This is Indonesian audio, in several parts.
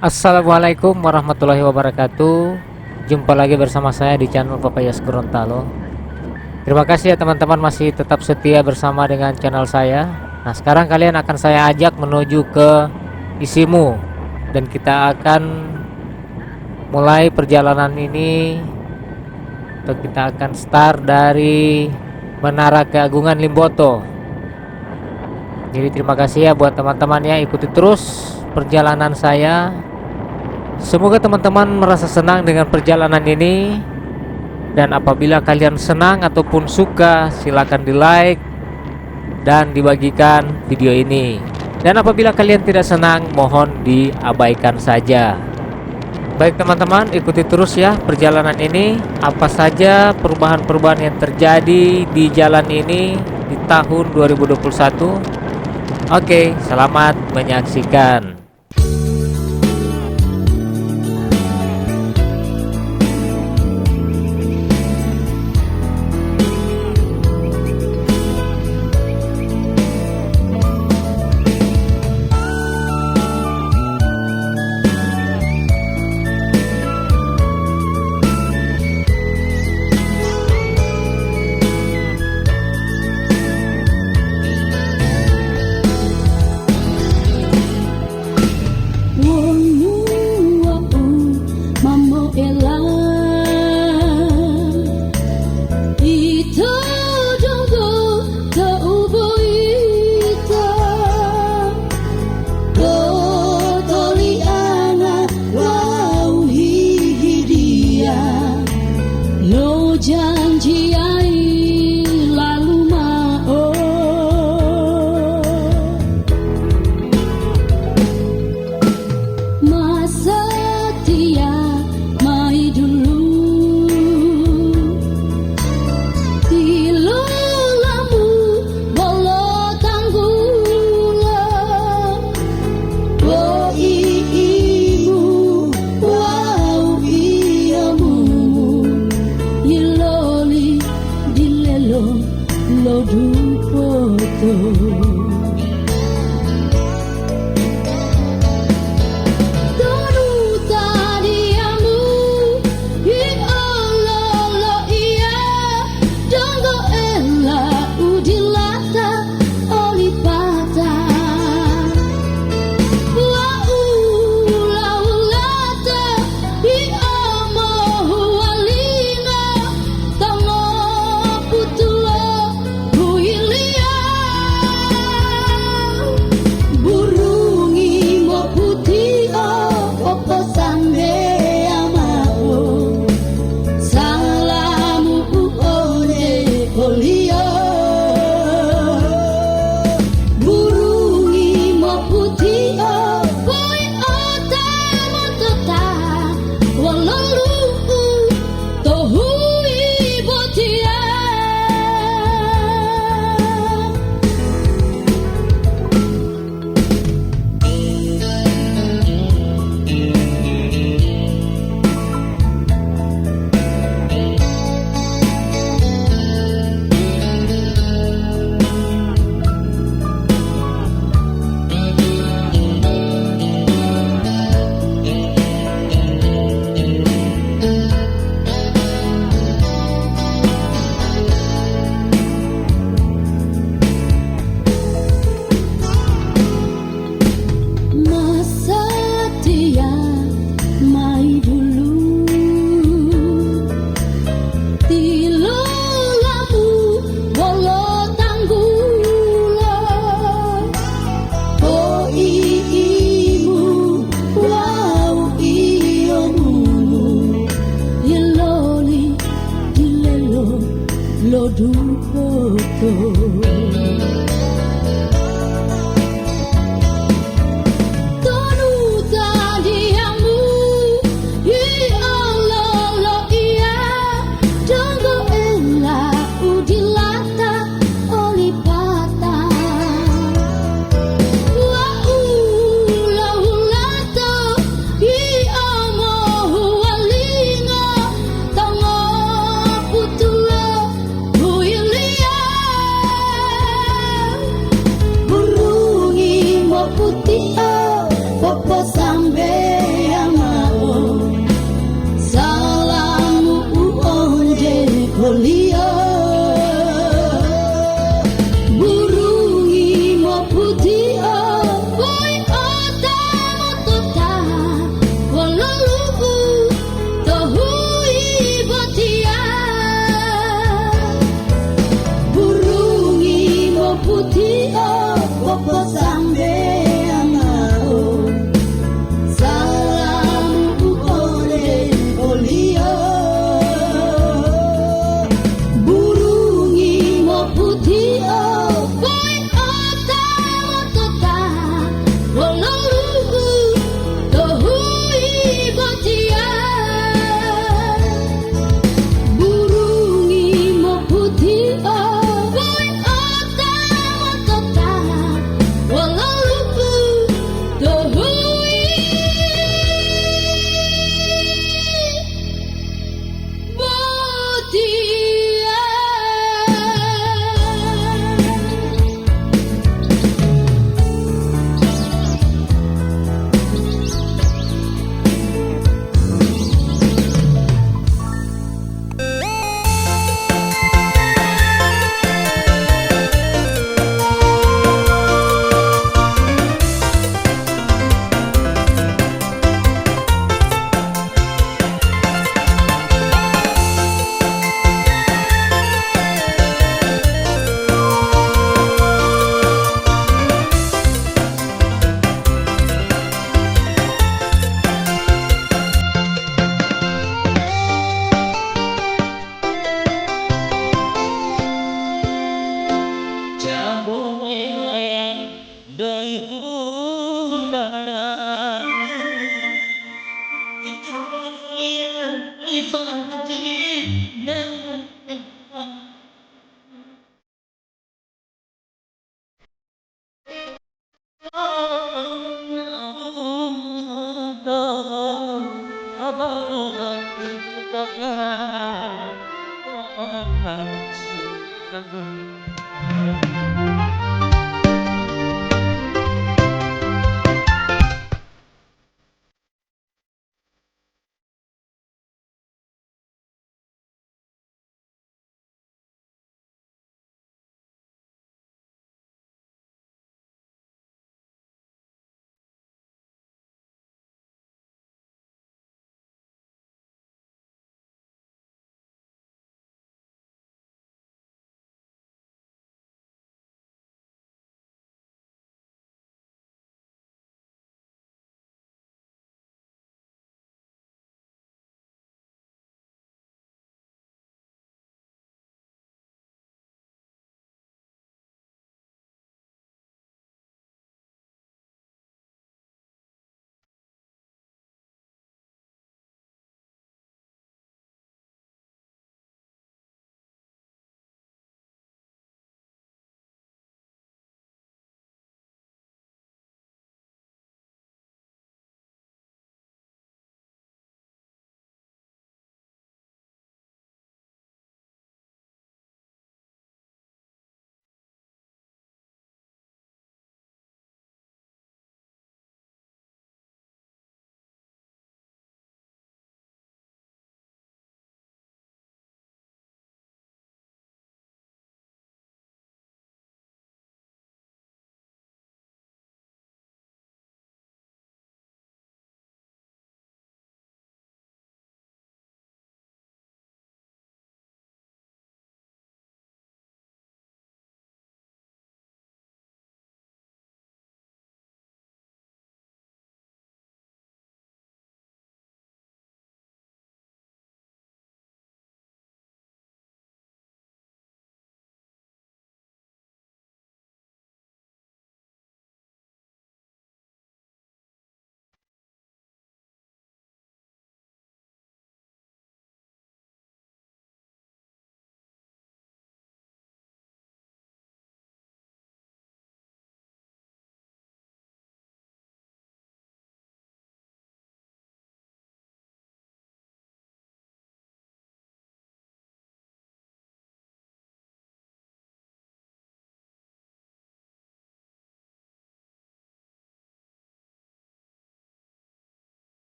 Assalamualaikum warahmatullahi wabarakatuh. Jumpa lagi bersama saya di channel Papayas Gorontalo. Terima kasih ya teman-teman masih tetap setia bersama dengan channel saya. Nah, sekarang kalian akan saya ajak menuju ke Isimu dan kita akan mulai perjalanan ini, atau kita akan start dari Menara Keagungan Limboto. Jadi terima kasih ya buat teman-teman ya, ikuti terus perjalanan saya. Semoga teman-teman merasa senang dengan perjalanan ini. Dan apabila kalian senang ataupun suka, silakan di like dan dibagikan video ini. Dan apabila kalian tidak senang, mohon diabaikan saja. Baik teman-teman, ikuti terus ya perjalanan ini. Apa saja perubahan-perubahan yang terjadi di jalan ini di tahun 2021. Oke, selamat menyaksikan. Janji ai lalu mau masa setia mai dulu tilu lamu bolo tanggula oh iimu wow iamu Iloli dilelo lodu foto Donu tadiamu I ololo iya Dongo ella udilata olipata Wa ula-ulata I omo hualina Tamo putua huilia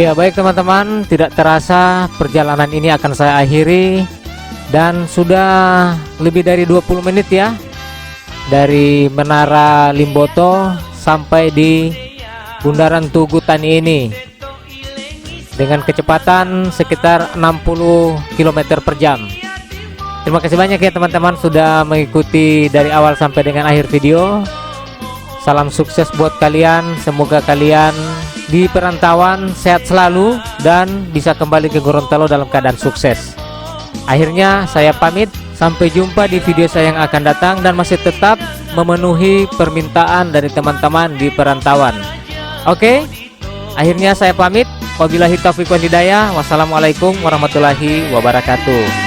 Ya baik teman-teman, tidak terasa perjalanan ini akan saya akhiri. Dan sudah lebih dari 20 menit ya, dari Menara Limboto sampai di Bundaran Tugu Tani ini dengan kecepatan sekitar 60 km per jam. Terima kasih banyak ya teman-teman sudah mengikuti dari awal sampai dengan akhir video. Salam sukses buat kalian, semoga kalian di perantauan sehat selalu dan bisa kembali ke Gorontalo dalam keadaan sukses. Akhirnya saya pamit, sampai jumpa di video saya yang akan datang dan masih tetap memenuhi permintaan dari teman-teman di perantauan. Oke, akhirnya saya pamit. Wabillahi taufiq wal hidayah. Wassalamualaikum warahmatullahi wabarakatuh.